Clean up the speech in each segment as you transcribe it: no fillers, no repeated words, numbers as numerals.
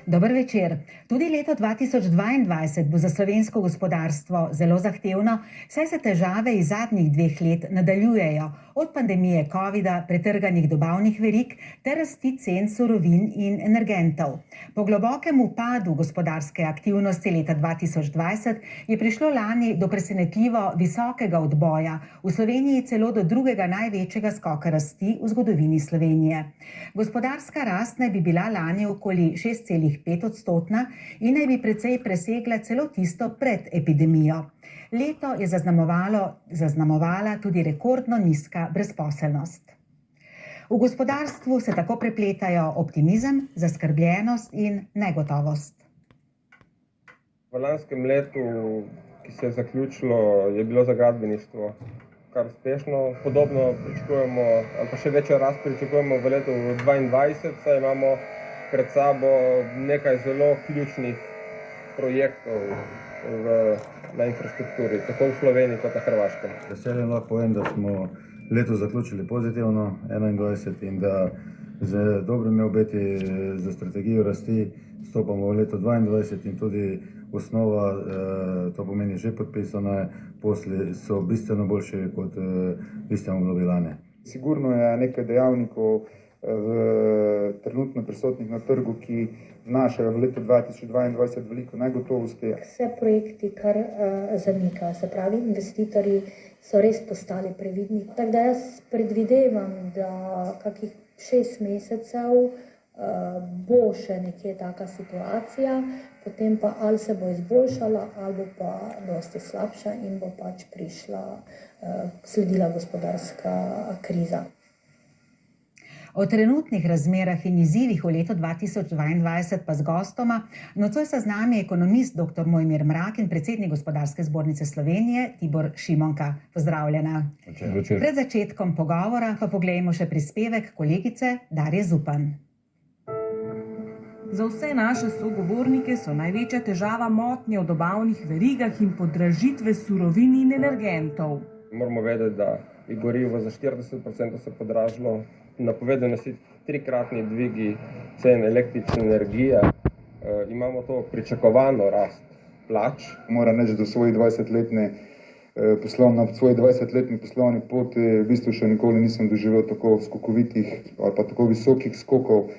Dober večer. Tudi leto 2022 bo za slovensko gospodarstvo zelo zahtevno, saj se težave iz zadnjih 2 let nadaljujejo, od pandemije covida, pretrganih dobavnih verig ter rasti cen surovin in energentov. Po globokem upadu gospodarske aktivnosti leta 2020 je prišlo lani do presenetljivo visokega odboja, v Sloveniji celo do drugega največjega skoka rasti v zgodovini Slovenije. Gospodarska rast naj bi bila lani okoli 6,5% in naj bi precej presegla celo tisto pred epidemijo. Leto je zaznamovala tudi rekordno nizka brezposelnost. V gospodarstvu se tako prepletajo optimizem, zaskrbljenost in negotovost. V lanskem letu, ki se je zaključilo, je bilo za gradbeništvo kar uspešno. Podobno pričakujemo, ali pa še večjo rast pričakujemo v letu 2022, saj imamo pred sabo nekaj zelo ključnih projektov na infrastrukturi, tako v Sloveniji kot na Hrvaškem. Veseljem lahko povem, da smo leto zaključili pozitivno, 2021, in da z dobrimi obeti za strategijo rasti stopamo v leto 2022 in tudi osnova, to pomeni že podpisane, posli so bistveno boljši kot bistveno obdobje lani. Sigurno je nekaj dejavnikov trenutno prisotnih na trgu, ki vnašajo v letu 2022 veliko negotovosti. Vse projekti kar zamikajo, se pravi, investitorji so res postali previdni. Tako da jaz predvidevam, da kakih 6 mesecev bo še nekje taka situacija, potem pa ali se bo izboljšala ali bo pa dosti slabša in bo pač sledila gospodarska kriza. O trenutnih razmerah in izzivih v letu 2022 pa z gostoma nocoj sta z nami ekonomist dr. Mojmir Mrak in predsednik Gospodarske zbornice Slovenije Tibor Šimonka. Pozdravljena. Večer. Pred začetkom pogovora pa poglejmo še prispevek kolegice Darje Zupan. Za vse naše sogovornike so največja težava motnje v dobavnih verigah in podražitve surovin in energentov. Moramo vedeti, da je gorivo za 40% se podražilo, napovedano si 3-kratni dvigi cen električne energije. Imamo to pričakovano rast plač. Moram reči, da v svoji 20-letni poslovni poti v bistvu še nikoli nisem doživel tako skokovitih ali pa tako visokih skokov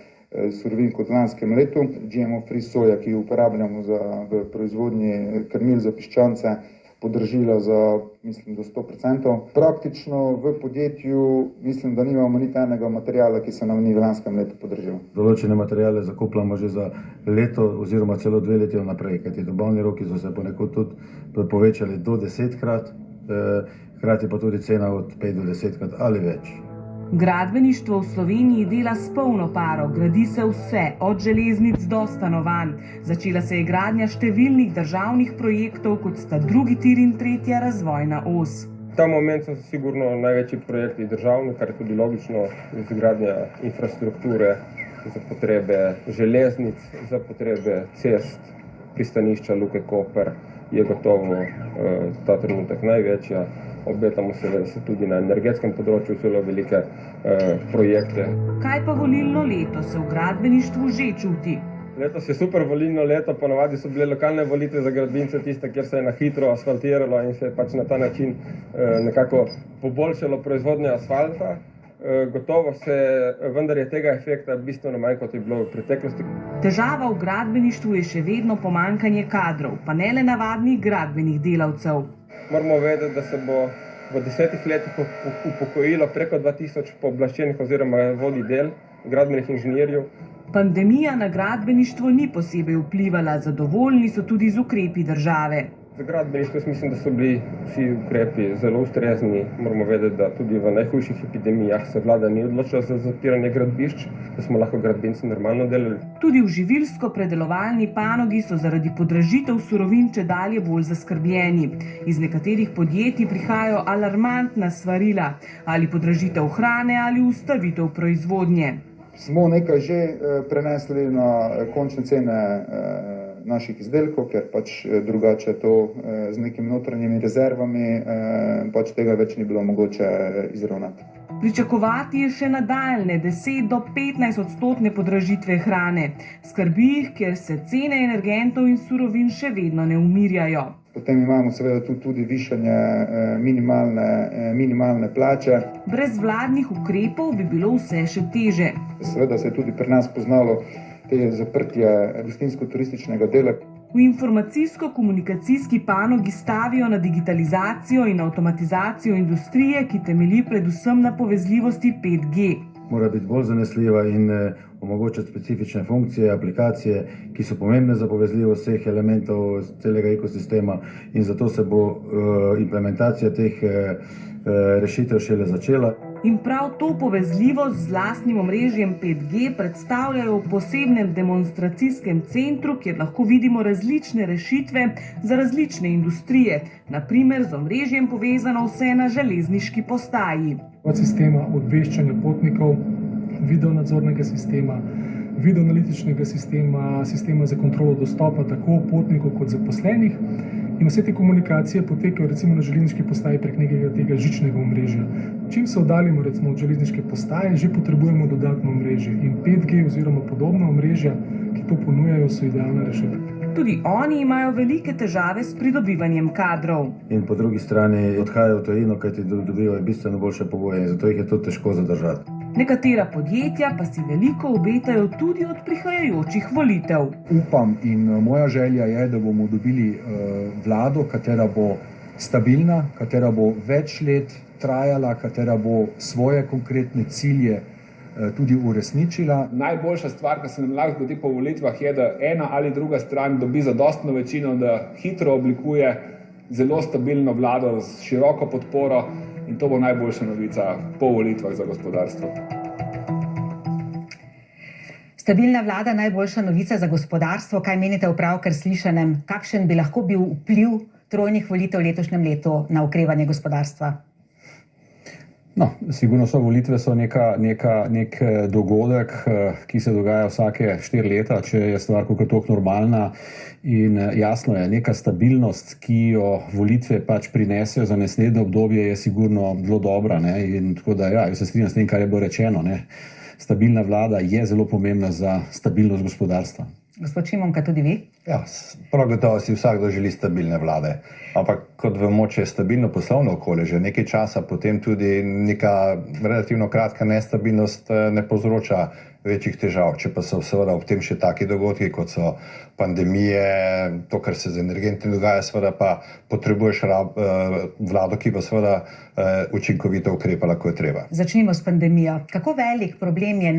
surovin kot v lanskem letu. GMO-free soja, ki jo uporabljamo v proizvodnji krmil za piščance, podražila za, mislim, do 100%. Praktično v podjetju mislim, da nimamo niti enega materijala, ki se nam ni v lanskem letu podražil. Določene materijale zakupljamo že za leto oziroma celo 2 leti vnaprej, kajti dobavni roki so se ponekod tudi povečali do 10-krat, hkrati pa tudi cena od 5 do 10-krat ali več. Gradbeništvo v Sloveniji dela s polno paro, gradi se vse, od železnic do stanovanj. Začela se je gradnja številnih državnih projektov, kot sta drugi tir in tretja razvojna os. Ta moment so sigurno največji projekti državni, kar je tudi logično, izgradnja infrastrukture za potrebe železnic, za potrebe cest, pristanišča Luke Koper je gotovo ta trenutek največja. Obetamo se tudi na energetskem področju zelo velike projekte. Kaj pa volilno leto se v gradbeništvu že čuti? Letos je super volilno leto, ponavadi so bile lokalne volitve za gradbince tiste, kjer se je na hitro asfaltiralo in se je pač na ta način nekako poboljšalo proizvodnjo asfalta. Gotovo vendar je tega efekta bistveno manj, kot je bilo v preteklosti. Težava v gradbeništvu je še vedno pomanjkanje kadrov, pa ne le navadnih gradbenih delavcev. Moramo vedeti, da se bo v 10 letih upokojilo preko 2000 pooblaščenih oziroma vodij del, gradbenih inženirjev. Pandemija na gradbeništvo ni posebej vplivala, zadovoljni so tudi z ukrepi države. Za gradbeništvo mislim, da so bili vsi ukrepi zelo ustrezni. Moramo vedeti, da tudi v najhujših epidemijah se vlada ni odločila za zapiranje gradbišč, da smo lahko gradbinci normalno delali. Tudi v živilsko-predelovalni panogi so zaradi podražitev surovin čedalje bolj zaskrbljeni. Iz nekaterih podjetij prihajajo alarmantna svarila, ali podražitev hrane ali ustavitev proizvodnje. Smo nekaj že prenesli na končne cene naših izdelkov, ker pač drugače to z nekimi notranjimi rezervami pač tega več ni bilo mogoče izravnati. Pričakovati je še nadaljne 10 do 15% podražitve hrane. Skrbi jih, ker se cene energentov in surovin še vedno ne umirjajo. Potem imamo seveda tudi višanje minimalne plače. Brez vladnih ukrepov bi bilo vse še teže. Seveda se je tudi pri nas poznalo te zaprtje gostinsko-turističnega dela. V informacijsko-komunikacijski panogi stavijo na digitalizacijo in avtomatizacijo industrije, ki temelji predvsem na povezljivosti 5G. Mora biti bolj zanesljiva in omogočati specifične funkcije, aplikacije, ki so pomembne za povezljivost vseh elementov celega ekosistema, in zato se bo implementacija teh rešitev šele začela. In prav to povezljivost z lastnim omrežjem 5G predstavljajo v posebnem demonstracijskem centru, kjer lahko vidimo različne rešitve za različne industrije, na primer z omrežjem povezano vse na železniški postaji. Od sistema obveščanja potnikov, videonadzornega sistema, videoanalitičnega sistema, sistema za kontrolo dostopa tako potnikov kot zaposlenih. In vse te komunikacije potekajo recimo na železniški postaji prek nekega tega žičnega omrežja. Čim se oddaljimo recimo od železniške postaje, že potrebujemo dodatno omrežje. In 5G oziroma podobna omrežja, ki to ponujajo, so idealna rešitev. Tudi oni imajo velike težave s pridobivanjem kadrov. In po drugi strani odhajajo v tujino, kajti dobivajo bistveno boljše pogoje, in zato jih je to težko zadržati. Nekatera podjetja pa si veliko obetajo tudi od prihajajočih volitev. Upam in moja želja je, da bomo dobili vlado, katera bo stabilna, katera bo več let trajala, katera bo svoje konkretne cilje tudi uresničila. Najboljša stvar, ki se nam lahko zgodi po volitvah, je, da ena ali druga stran dobi zadostno večino, da hitro oblikuje zelo stabilno vlado s široko podporo, in to bo najboljša novica po volitvah za gospodarstvo. Stabilna vlada, najboljša novica za gospodarstvo. Kaj menite o pravkar slišanem? Kakšen bi lahko bil vpliv trojnih volitev v letošnjem letu na okrevanje gospodarstva? No, sigurno so volitve nek dogodek, ki se dogaja vsake 4 leta, če je stvar kako toliko normalna, in jasno je, neka stabilnost, ki jo volitve pač prinesejo za naslednje obdobje, je sigurno zelo dobra, ne? In tako da ja, jaz se strinjam s tem, kar je bilo rečeno, ne? Stabilna vlada je zelo pomembna za stabilnost gospodarstva. Gospod Šimonka, tudi vi? Ja, prav gotovo si vsakdo želi stabilne vlade, ampak kot vemo, če je stabilno poslovno okolje že nekaj časa, potem tudi neka relativno kratka nestabilnost ne povzroča večjih težav. Če pa so seveda ob tem še taki dogodki, kot so pandemije, to, kar se z energenti dogaja, seveda pa potrebuješ vlado, ki bo seveda učinkovito ukrepala, ko je treba. Začnimo s pandemijo. Kako velik problem je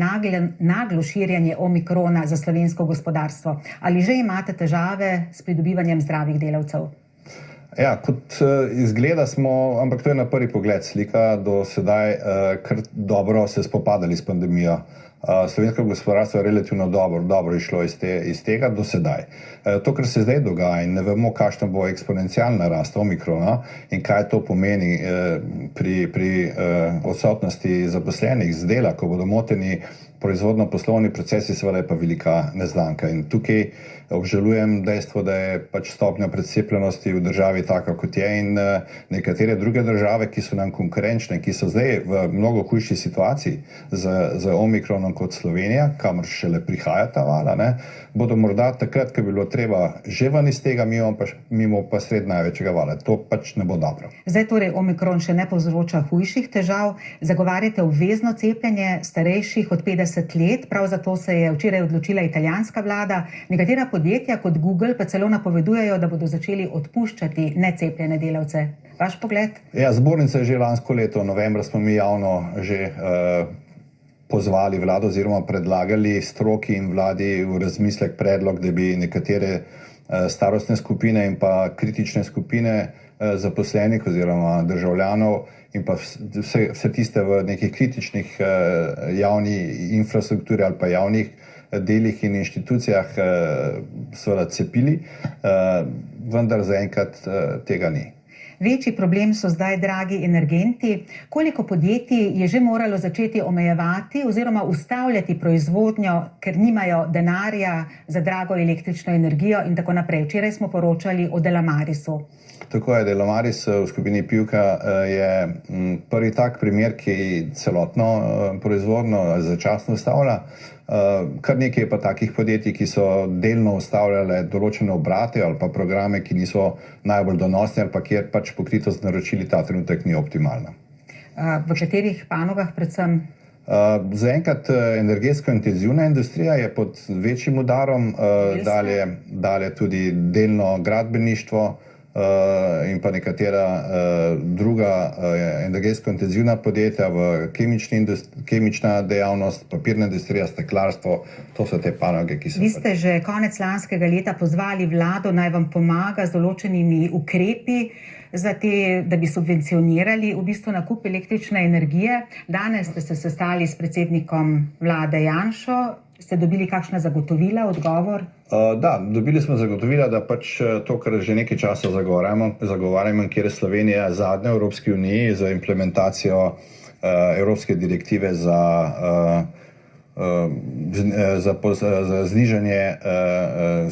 naglo širjenje omikrona za slovensko gospodarstvo? Ali že imate težave s pridobivanjem zdravih delavcev? Ja, kot izgleda smo, ampak to je na prvi pogled slika, do sedaj kar dobro se spopadali s pandemijo. Slovensko gospodarstvo je relativno dobro išlo iz tega do sedaj. To, kar se zdaj dogaja, in ne vemo, kakšna bo eksponencialna rast omikrona in kaj to pomeni pri odsotnosti zaposlenih z dela, ko bodo moteni proizvodno-poslovni procesi, seveda je pa velika neznanka. In tukaj obžalujem dejstvo, da je pač stopnja precepljenosti v državi taka, kot je, in nekatere druge države, ki so nam konkurenčne, ki so zdaj v mnogo hujši situaciji z omikronom kot Slovenija, kamor šele prihaja ta vala, bodo morda takrat, ko bi bilo treba že ven iz tega, mimo pa sred največjega vala. To pač ne bo dobro. Zdaj torej omikron še ne povzroča hujših težav. Zagovarjate obvezno cepljenje starejših od 50 let. Prav zato se je včeraj odločila italijanska vlada. Nekatera podjetja kot Google pa celo napovedujejo, da bodo začeli odpuščati necepljene delavce. Vaš pogled? Ja, zbornica je že lansko leto, novembra smo mi javno že pozvali vlado oziroma predlagali stroki in vladi v razmislek predlog, da bi nekatere starostne skupine in pa kritične skupine zaposlenih oziroma državljanov in pa vse tiste v nekih kritičnih javni infrastrukturi ali pa javnih delih in inštitucijah seveda cepili, vendar zaenkrat tega ni. Večji problem so zdaj dragi energenti. Koliko podjetij je že moralo začeti omejevati oziroma ustavljati proizvodnjo, ker nimajo denarja za drago električno energijo in tako naprej. Včeraj smo poročali o Delamarisu. Tako je, Delamaris v skupini Pivka je prvi tak primer, ki celotno proizvodnjo začasno ustavlja. Kar nekaj je pa takih podjetij, ki so delno ustavljale določene obrate ali pa programe, ki niso najbolj donosni ali pa kjer pač pokritost naročili ta trenutek ni optimalna. V katerih panogah predvsem? Zaenkrat energetsko intenzivna industrija je pod večjim udarom, dalje tudi delno gradbeništvo in pa nekatera druga energetsko intenzivna podjetja v kemična dejavnost, papirna industrija, steklarstvo, to so te panoge, ki so... Vi ste že konec lanskega leta pozvali vlado, naj vam pomaga z določenimi ukrepi, da bi subvencionirali v bistvu nakup električne energije. Danes ste se sestali s predsednikom vlade Janšo. Ste dobili kakšna zagotovila, odgovor? Da, dobili smo zagotovila, da pač to, kar že nekaj časa zagovarjamo, kjer je Slovenija zadnja v Evropski uniji za implementacijo Evropske direktive za znižanje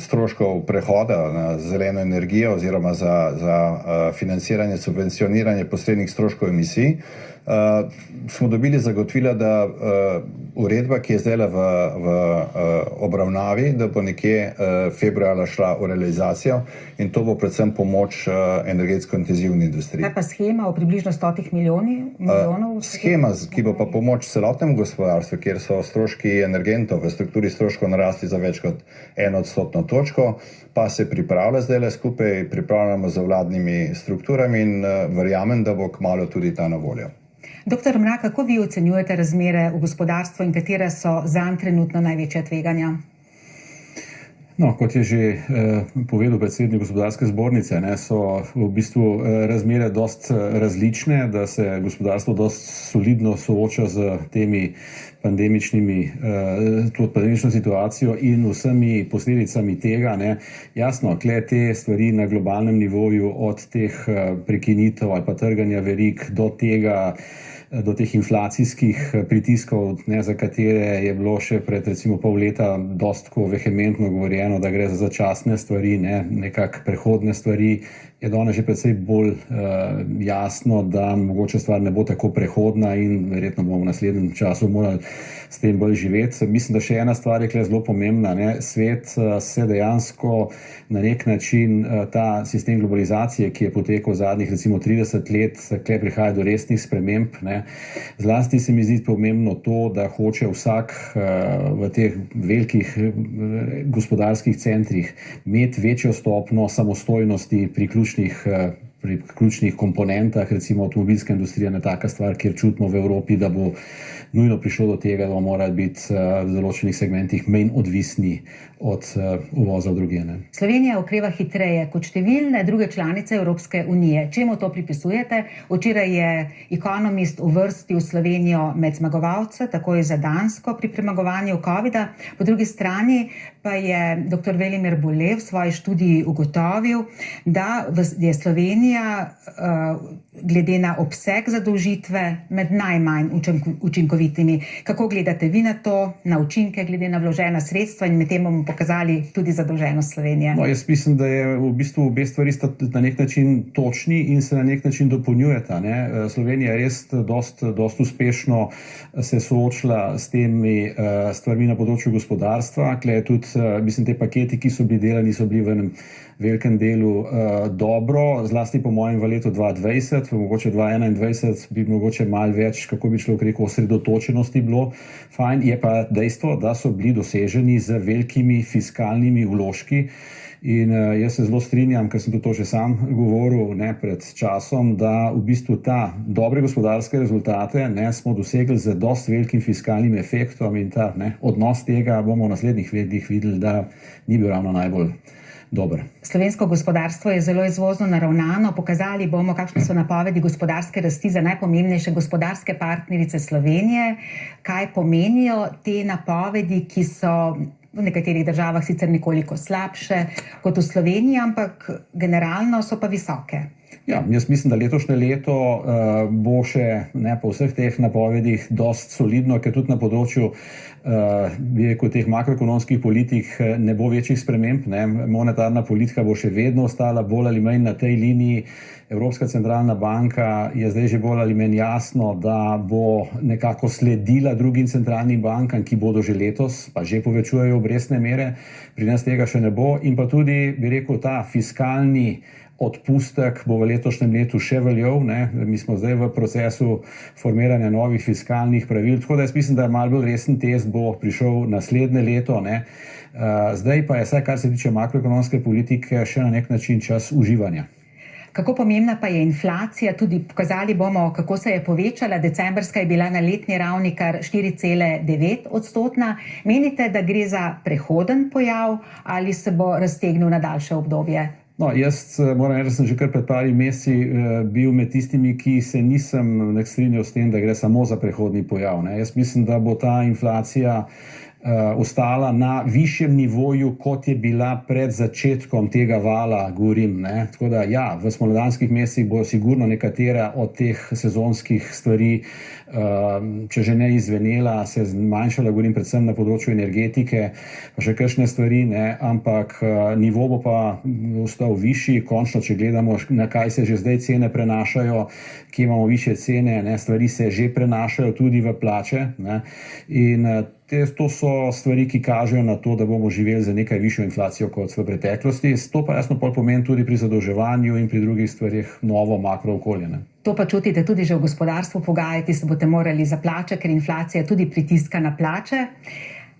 stroškov prehoda na zeleno energijo oziroma za financiranje, subvencioniranje posrednih stroškov emisij, smo dobili zagotovila, da uredba, ki je zdaj v obravnavi, da bo nekje februarja šla v realizacijo in to bo predvsem pomoč energetsko intenzivni industriji. Kaj pa shema o približno 100 milijonov? Shema, ki bo pa pomoč celotnemu gospodarstvu, kjer so stroški energentov v strukturi stroškov narasli za več kot 1% točko, pa se pripravlja zdaj skupaj, pripravljamo z vladnimi strukturami in verjamem, da bo kmalu tudi ta na voljo. Doktor Mrak, kako vi ocenjujete razmere v gospodarstvu in katere so zanj trenutno največja tveganja? No, kot je že povedal predsednik gospodarske zbornice, so v bistvu razmere dost različne, da se gospodarstvo dost solidno sooča z temi pandemično situacijo in vsemi posledicami tega. Jasno, te stvari na globalnem nivoju, od teh prekinitev ali pa trganja verig do teh inflacijskih pritiskov, za katere je bilo še pred recimo pol leta dost vehementno govorjeno, da gre za začasne stvari, nekak prehodne stvari, je danes že precej bolj jasno, da mogoče stvar ne bo tako prehodna in verjetno bomo v naslednjem času morali s tem bolj živeti. Mislim, da še ena stvar je zelo pomembna. Svet se dejansko na nek način, ta sistem globalizacije, ki je potekal zadnjih recimo 30 let, prihaja do resnih sprememb. Zlasti se mi zdi pomembno to, da hoče vsak v teh velikih gospodarskih centrih imeti večjo stopnjo samostojnosti pri ključnih komponentah, recimo avtomobilska industrija je taka stvar, kjer čutimo v Evropi, da bo nujno prišlo do tega, da bomo morali biti v določenih segmentih manj odvisni od uvoza drugje. Slovenija okreva hitreje kot številne druge članice Evropske unije. Čemu to pripisujete? Včeraj je Economist uvrstil Slovenijo med zmagovalce, takoj za Dansko pri premagovanju covida. Po drugi strani pa je dr. Velimir Bole v svoji študiji ugotovil, da je Slovenija glede na obseg zadolžitve med najmanj učinkovitimi. Kako gledate vi na to, na učinke glede na vložena sredstva in med tem bomo pokazali tudi zadolženost Slovenije? No, jaz mislim, da je v bistvu obe stvari sta na nek način točni in se na nek način dopolnjujeta. Slovenija je res dost uspešno se soočila s temi stvarmi na področju gospodarstva. Mislim, te paketi, ki so bili delani, so bili v enem velikem delu dobro, zlasti po mojem v letu 2020, mogoče 2021 bi mogoče malo več, kako bi človek rekel, osredotočenosti bilo fajn. Je pa dejstvo, da so bili doseženi z velikimi fiskalnimi vložki. In jaz se zelo strinjam, ker sem to že sam govoril pred časom, da v bistvu ta dobre gospodarske rezultate smo dosegli z dost velikim fiskalnim efektom in ta odnos tega bomo v naslednjih letih videli, da ni bil ravno najbolj dober. Slovensko gospodarstvo je zelo izvozno naravnano. Pokazali bomo, kakšne so napovedi gospodarske rasti za najpomembnejše gospodarske partnerice Slovenije. Kaj pomenijo te napovedi, ki so v nekaterih državah sicer nekoliko slabše kot v Sloveniji, ampak generalno so pa visoke? Ja, jaz mislim, da letošnje leto bo še po vseh teh napovedih dost solidno, ker tudi na področju teh makroekonomskih politik ne bo večjih sprememb. Monetarna politika bo še vedno ostala bolj ali manj na tej liniji. Evropska centralna banka je zdaj že bolj ali manj jasno, da bo nekako sledila drugim centralnim bankam, ki bodo že letos, pa že povečujejo obrestne mere, pri nas tega še ne bo. In pa tudi, bi rekel, ta fiskalni odpustek bo v letošnjem letu še veljal. Mi smo zdaj v procesu formiranja novih fiskalnih pravil, tako da jaz mislim, da malo bolj resen test bo prišel naslednje leto. Zdaj pa je, vsaj kar se tiče makroekonomske politike, še na nek način čas uživanja. Kako pomembna pa je inflacija, tudi pokazali bomo, kako se je povečala. Decembrska je bila na letni ravni kar 4,9%. Menite, da gre za prehoden pojav ali se bo raztegnil na daljše obdobje? No, jaz moram reči, da sem že kar pred par meseci bil med tistimi, ki se nisem strinjal s tem, da gre samo za prehodni pojav. Jaz mislim, da bo ta inflacija ostala na višjem nivoju, kot je bila pred začetkom tega vala, govorim. Tako da ja, v spomladanskih mesecih bo sigurno nekatera od teh sezonskih stvari, če že ne izzvenela, se zmanjšala, govorim predvsem na področju energetike, pa še kakšne stvari, ampak nivo bo pa ostal višji. Končno, če gledamo, na kaj se že zdaj cene prenašajo, kje imamo višje cene, stvari se že prenašajo tudi v plače. In to so stvari, ki kažejo na to, da bomo živeli za nekaj višjo inflacijo kot v preteklosti. To pa jasno pomeni tudi pri zadolževanju in pri drugih stvarih novo makrookolje. To pa čutite tudi že v gospodarstvu, pogajati se boste morali za plače, ker inflacija tudi pritiska na plače.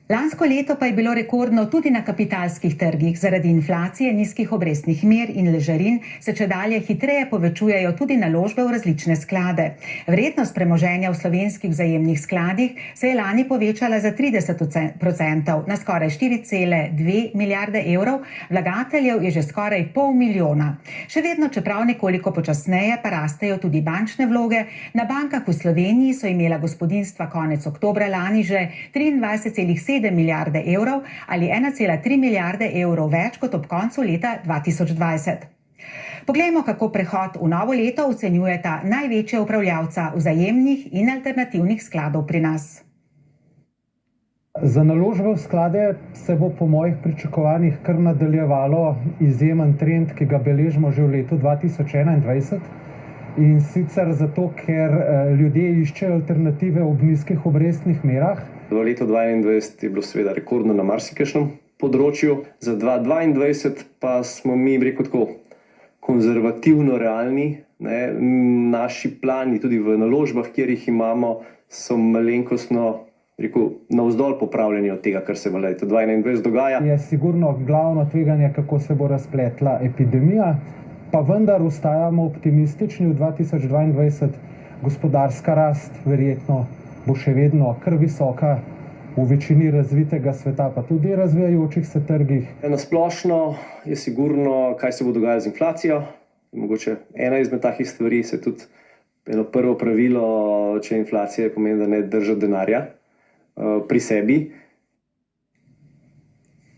Lansko leto pa je bilo rekordno tudi na kapitalskih trgih. Zaradi inflacije, nizkih obrestnih mer in ležarin se čedalje hitreje povečujejo tudi naložbe v različne sklade. Vrednost premoženja v slovenskih vzajemnih skladih se je lani povečala za 30%, na skoraj 4,2 milijarde evrov, vlagateljev je že skoraj 500 000. Še vedno, čeprav nekoliko počasneje, pa rastejo tudi bančne vloge. Na bankah v Sloveniji so imela gospodinjstva konec oktobra lani že 23,7 milijarde evrov ali 1,3 milijarde evrov več kot ob koncu leta 2020. Poglejmo, kako prehod v novo leto ocenjujeta največja upravljavca vzajemnih in alternativnih skladov pri nas. Za naložbe v sklade se bo po mojih pričakovanjih kar nadaljevalo izjemen trend, ki ga beležimo že v letu 2021. In sicer zato, ker ljudje iščejo alternative ob nizkih obrestnih merah. V letu 2021 je bilo seveda rekordno na marsikšnem področju, za 2022 pa smo mi, rekel tako, konzervativno realni. Naši plani tudi v naložbah, kjer jih imamo, so malenkostno, rekel, navzdol popravljeni od tega, kar se v letu 2021 dogaja. Je sigurno glavno tveganje, kako se bo razpletla epidemija, pa vendar ostajamo optimistični v 2022. Gospodarska rast verjetno bo še vedno kar visoka v večini razvitega sveta, pa tudi razvijajočih se trgih. Na splošno je sigurno, kaj se bo dogajalo z inflacijo. Mogoče ena izmed takih stvari se tudi eno prvo pravilo, če inflacija pomeni, da ne drža denarja pri sebi.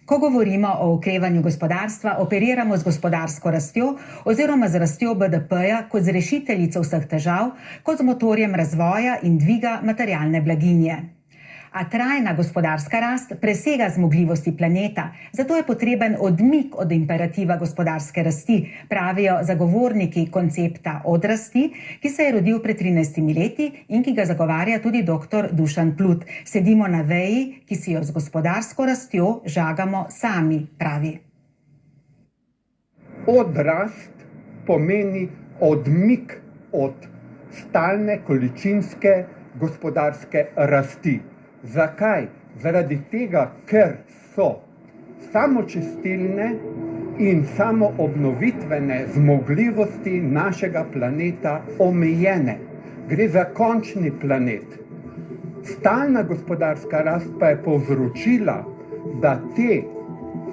Ko govorimo o okrevanju gospodarstva, operiramo z gospodarsko rastjo oziroma z rastjo BDP-ja kot z rešiteljico vseh težav, kot z motorjem razvoja in dviga materialne blaginje. A trajna gospodarska rast presega zmogljivosti planeta, zato je potreben odmik od imperativa gospodarske rasti, pravijo zagovorniki koncepta odrasti, ki se je rodil pred 13 leti in ki ga zagovarja tudi dr. Dušan Plut. Sedimo na veji, ki si jo z gospodarsko rastjo žagamo sami, pravi. Odrast pomeni odmik od stalne količinske gospodarske rasti. Zakaj? Zaradi tega, ker so samočistilne in samoobnovitvene zmogljivosti našega planeta omejene. Gre za končni planet. Stalna gospodarska rast pa je povzročila, da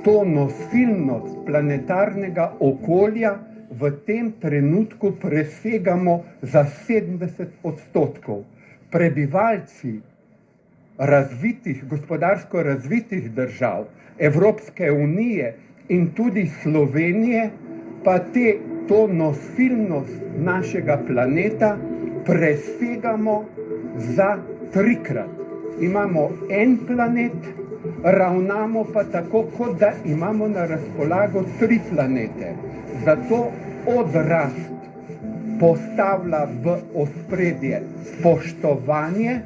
to nosilnost planetarnega okolja v tem trenutku presegamo za 70%. Prebivalci gospodarsko razvitih držav, Evropske unije in tudi Slovenije, pa te to nosilnost našega planeta presegamo za 3-krat. Imamo en planet, ravnamo pa tako, kot da imamo na razpolago 3 planete. Zato odrast postavlja v ospredje spoštovanje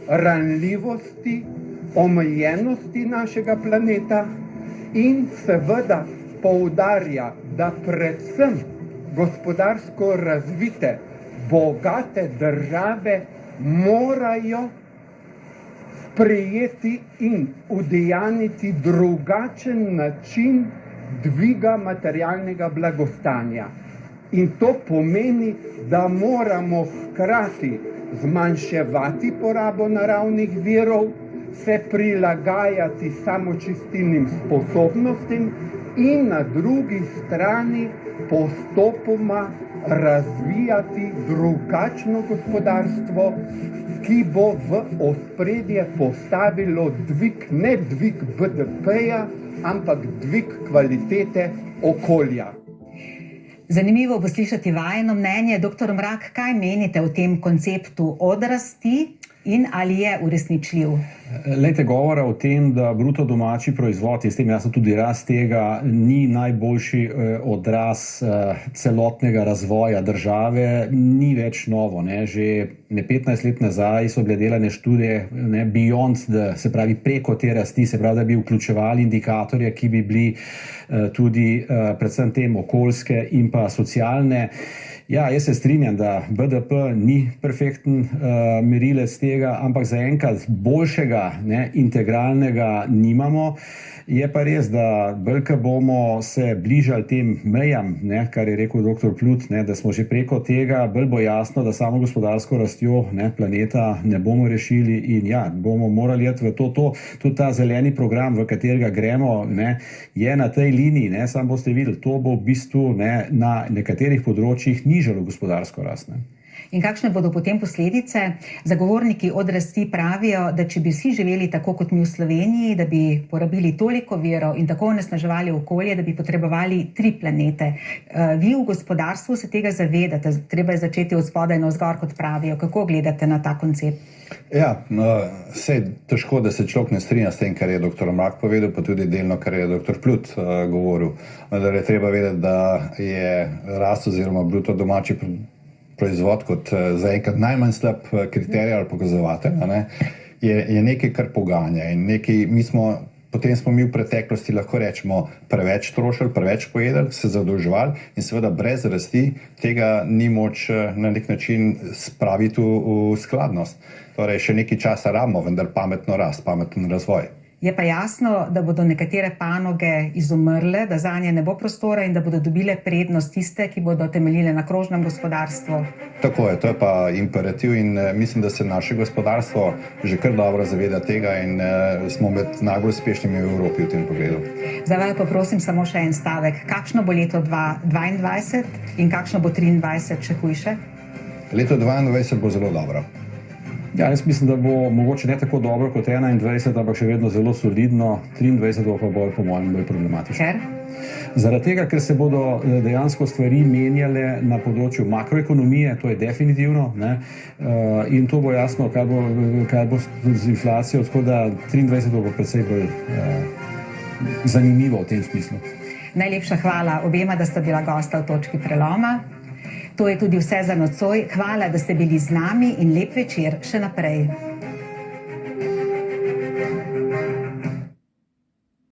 ranljivosti, omejenosti našega planeta in seveda poudarja, da predvsem gospodarsko razvite, bogate države morajo sprejeti in udejaniti drugačen način dviga materialnega blagostanja. In to pomeni, da moramo hkrati zmanjševati porabo naravnih virov, se prilagajati samočistilnim sposobnostim in na drugi strani postopoma razvijati drugačno gospodarstvo, ki bo v ospredje postavilo dvig, ne dvig BDP-ja, ampak dvig kvalitete okolja. Zanimivo bo slišati vajino mnenje. Dr. Mrak, kaj menite o tem konceptu odrasti in ali je uresničljiv? Lejte, govora o tem, da bruto domači proizvod in s tem jasno tudi rast tega ni najboljši odraz celotnega razvoja države, ni več novo. Že 15 let nazaj so bile delane študije beyond, se pravi preko te rasti, se pravi, da bi vključevali indikatorje, ki bi bili tudi predvsem tem okoljske in pa socialne. Ja, jaz se strinjam, da BDP ni perfekten merilec tega, ampak zaenkrat boljšega, integralnega nimamo. Je pa res, da bolj ko bomo se bližali tem mejam, kar je rekel dr. Plut, da smo že preko tega, bolj bo jasno, da samo gospodarsko rastjo planeta ne bomo rešili in ja, bomo morali iti v to. Tudi ta zeleni program, v katerega gremo, je na tej liniji, sam boste videli, to bo v bistvu na nekaterih področjih nižalo gospodarsko rast. In kakšne bodo potem posledice? Zagovorniki odrasti pravijo, da če bi vsi živeli tako kot mi v Sloveniji, da bi porabili toliko virov in tako onesnaževali okolje, da bi potrebovali 3 planete. Vi v gospodarstvu se tega zavedate, treba je začeti od spodaj navzgor, kot pravijo. Kako gledate na ta koncept? Ja, vse težko, da se človek ne strinja s tem, kar je dr. Mrak povedal, pa tudi delno, kar je dr. Plut govoril. Da je treba vedeti, da je rast oziroma bruto domači proizvod kot zaenkrat najmanj slab kriterij ali pokazovatelj, je nekaj, kar poganja. In potem smo mi v preteklosti, lahko rečemo, preveč trošili, preveč pojedli, se zadolževali in seveda brez rasti tega ni moč na nek način spraviti v skladnost. Torej, še nekaj časa rabimo, vendar pametno rast, pameten razvoj. Je pa jasno, da bodo nekatere panoge izumrle, da zanje ne bo prostora in da bodo dobile prednost tiste, ki bodo temeljile na krožnem gospodarstvu. Tako je, to je pa imperativ in mislim, da se naše gospodarstvo že kar dobro zaveda tega in smo med najbolj uspešnimi v Evropi v tem pogledu. Zdaj pa prosim samo še en stavek. Kakšno bo leto 2022 in kakšno bo 2023 še hujše? Leto 2022 bo zelo dobro. Ja, jaz mislim, da bo mogoče ne tako dobro kot 2021, ampak še vedno zelo solidno. 2023 bo pa bolj, po mojem, bolj problematično. Ker? Zaradi tega, ker se bodo dejansko stvari menjale na področju makroekonomije, to je definitivno, in to bo jasno, kaj bo z inflacijo, tako da 2023 bo precej bolj zanimivo v tem smislu. Najlepša hvala obema, da sta bila gosta v točki preloma. To je tudi vse za nocoj. Hvala, da ste bili z nami in lep večer še naprej.